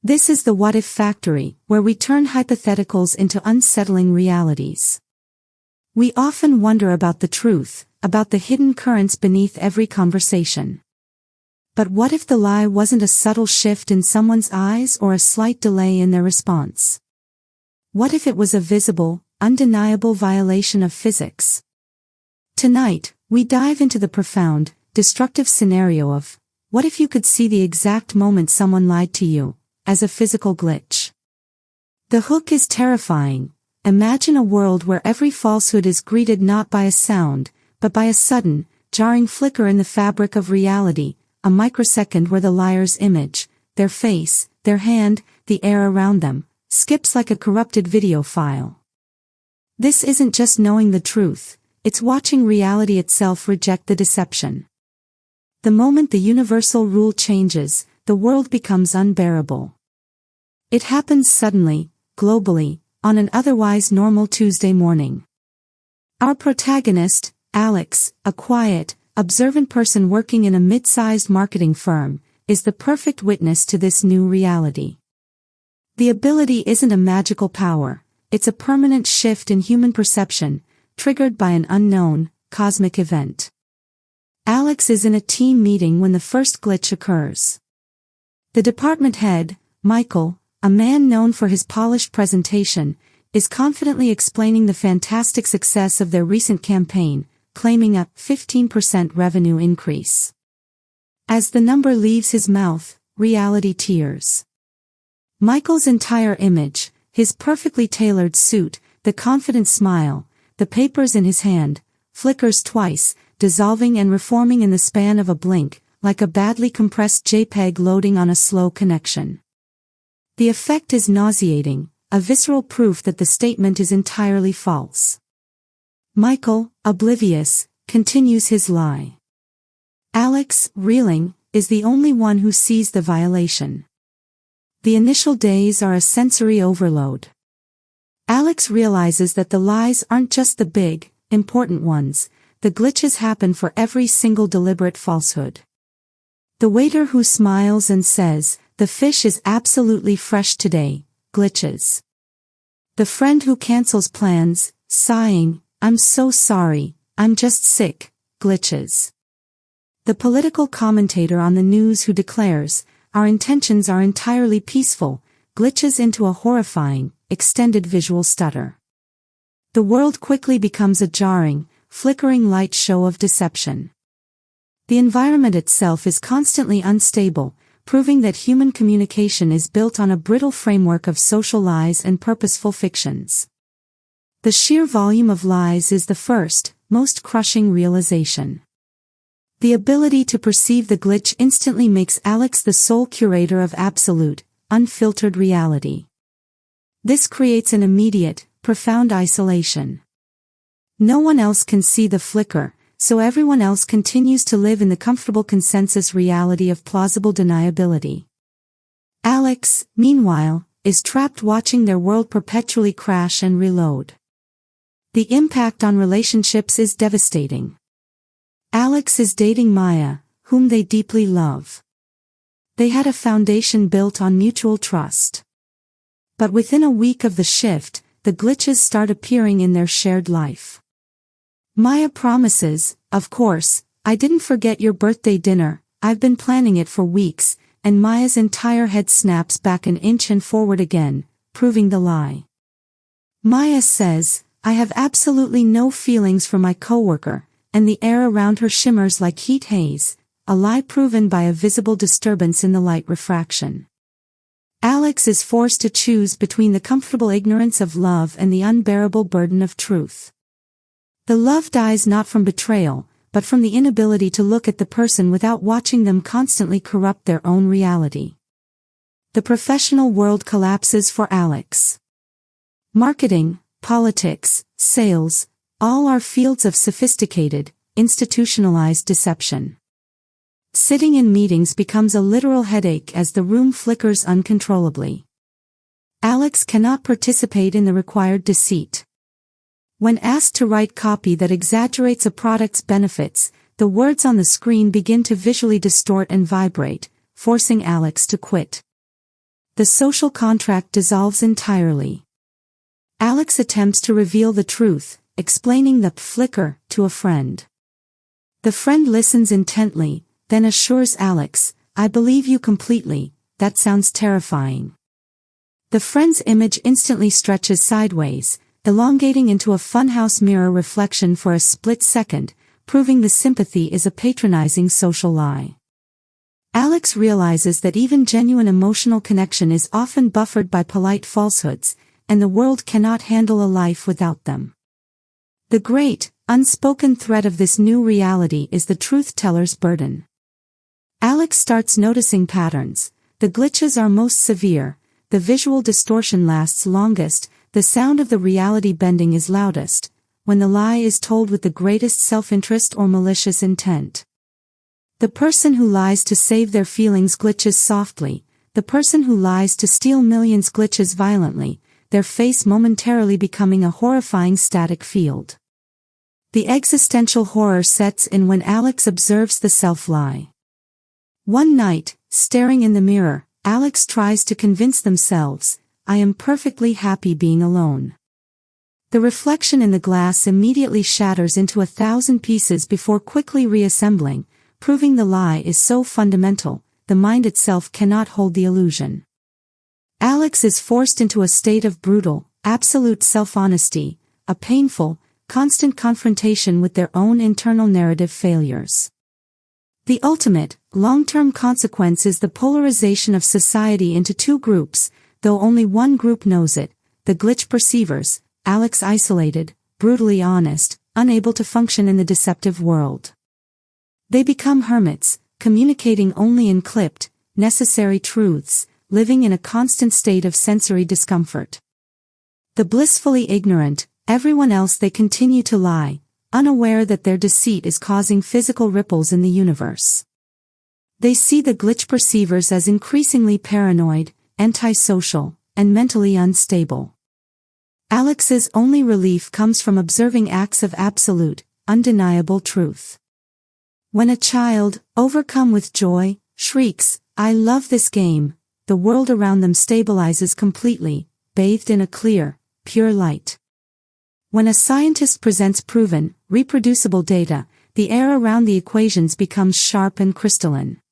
This is the what-if factory, where we turn hypotheticals into unsettling realities. We often wonder about the truth, about the hidden currents beneath every conversation. But what if the lie wasn't a subtle shift in someone's eyes or a slight delay in their response? What if it was a visible, undeniable violation of physics? Tonight, we dive into the profound, destructive scenario of, what if you could see the exact moment someone lied to you, as a physical glitch? The hook is terrifying. Imagine a world where every falsehood is greeted not by a sound, but by a sudden, jarring flicker in the fabric of reality, a microsecond where the liar's image, their face, their hand, the air around them, skips like a corrupted video file. This isn't just knowing the truth, it's watching reality itself reject the deception. The moment the universal rule changes, the world becomes unbearable. It happens suddenly, globally, on an otherwise normal Tuesday morning. Our protagonist, Alex, a quiet, observant person working in a mid-sized marketing firm, is the perfect witness to this new reality. The ability isn't a magical power, it's a permanent shift in human perception, triggered by an unknown, cosmic event. Alex is in a team meeting when the first glitch occurs. The department head, Michael, a man known for his polished presentation, is confidently explaining the fantastic success of their recent campaign, claiming a 15% revenue increase. As the number leaves his mouth, reality tears. Michael's entire image, his perfectly tailored suit, the confident smile, the papers in his hand, flickers twice, dissolving and reforming in the span of a blink, like a badly compressed JPEG loading on a slow connection. The effect is nauseating, a visceral proof that the statement is entirely false. Michael, oblivious, continues his lie. Alex, reeling, is the only one who sees the violation. The initial days are a sensory overload. Alex realizes that the lies aren't just the big, important ones, the glitches happen for every single deliberate falsehood. The waiter who smiles and says, "The fish is absolutely fresh today," glitches. The friend who cancels plans, sighing, "I'm so sorry, I'm just sick," glitches. The political commentator on the news who declares, "Our intentions are entirely peaceful," glitches into a horrifying, extended visual stutter. The world quickly becomes a jarring, flickering light show of deception. The environment itself is constantly unstable, proving that human communication is built on a brittle framework of social lies and purposeful fictions. The sheer volume of lies is the first, most crushing realization. The ability to perceive the glitch instantly makes Alex the sole curator of absolute, unfiltered reality. This creates an immediate, profound isolation. No one else can see the flicker, so everyone else continues to live in the comfortable consensus reality of plausible deniability. Alex, meanwhile, is trapped watching their world perpetually crash and reload. The impact on relationships is devastating. Alex is dating Maya, whom they deeply love. They had a foundation built on mutual trust. But within a week of the shift, the glitches start appearing in their shared life. Maya promises, "Of course, I didn't forget your birthday dinner, I've been planning it for weeks," and Maya's entire head snaps back an inch and forward again, proving the lie. Maya says, "I have absolutely no feelings for my coworker," and the air around her shimmers like heat haze, a lie proven by a visible disturbance in the light refraction. Alex is forced to choose between the comfortable ignorance of love and the unbearable burden of truth. The love dies not from betrayal, but from the inability to look at the person without watching them constantly corrupt their own reality. The professional world collapses for Alex. Marketing, politics, sales, all are fields of sophisticated, institutionalized deception. Sitting in meetings becomes a literal headache as the room flickers uncontrollably. Alex cannot participate in the required deceit. When asked to write copy that exaggerates a product's benefits, the words on the screen begin to visually distort and vibrate, forcing Alex to quit. The social contract dissolves entirely. Alex attempts to reveal the truth, explaining the flicker to a friend. The friend listens intently, then assures Alex, "I believe you completely, that sounds terrifying." The friend's image instantly stretches sideways, elongating into a funhouse mirror reflection for a split second, proving the sympathy is a patronizing social lie. Alex realizes that even genuine emotional connection is often buffered by polite falsehoods, and the world cannot handle a life without them. The great, unspoken threat of this new reality is the truth-teller's burden. Alex starts noticing patterns. The glitches are most severe, the visual distortion lasts longest, the sound of the reality bending is loudest, when the lie is told with the greatest self-interest or malicious intent. The person who lies to save their feelings glitches softly, the person who lies to steal millions glitches violently, their face momentarily becoming a horrifying static field. The existential horror sets in when Alex observes the self-lie. One night, staring in the mirror, Alex tries to convince themselves, "I am perfectly happy being alone." The reflection in the glass immediately shatters into 1,000 pieces before quickly reassembling, proving the lie is so fundamental, the mind itself cannot hold the illusion. Alex is forced into a state of brutal, absolute self-honesty, a painful, constant confrontation with their own internal narrative failures. The ultimate, long-term consequence is the polarization of society into two groups, though only one group knows it, the glitch perceivers, Alex isolated, brutally honest, unable to function in the deceptive world. They become hermits, communicating only in clipped, necessary truths, living in a constant state of sensory discomfort. The blissfully ignorant, everyone else they continue to lie, unaware that their deceit is causing physical ripples in the universe. They see the glitch perceivers as increasingly paranoid, antisocial, and mentally unstable. Alex's only relief comes from observing acts of absolute, undeniable truth. When a child, overcome with joy, shrieks, "I love this game," the world around them stabilizes completely, bathed in a clear, pure light. When a scientist presents proven, reproducible data, the air around the equations becomes sharp and crystalline.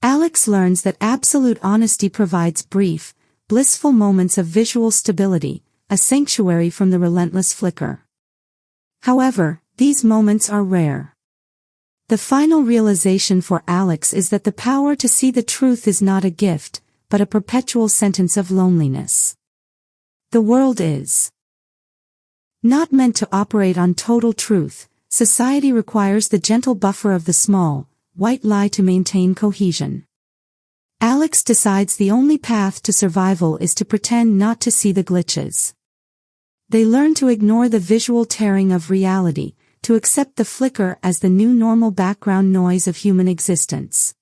Alex learns that absolute honesty provides brief, blissful moments of visual stability, a sanctuary from the relentless flicker. However, these moments are rare. The final realization for Alex is that the power to see the truth is not a gift, but a perpetual sentence of loneliness. The world is not meant to operate on total truth. Society requires the gentle buffer of the small, white lie to maintain cohesion. Alex decides the only path to survival is to pretend not to see the glitches. They learn to ignore the visual tearing of reality, to accept the flicker as the new normal background noise of human existence.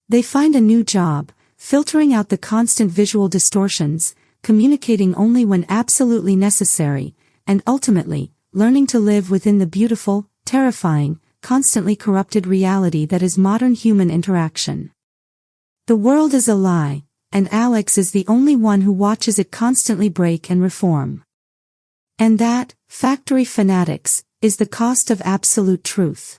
They find a new job, filtering out the constant visual distortions, communicating only when absolutely necessary, and ultimately, learning to live within the beautiful, terrifying, constantly corrupted reality that is modern human interaction. The world is a lie, and Alex is the only one who watches it constantly break and reform. And that, factory fanatics, is the cost of absolute truth.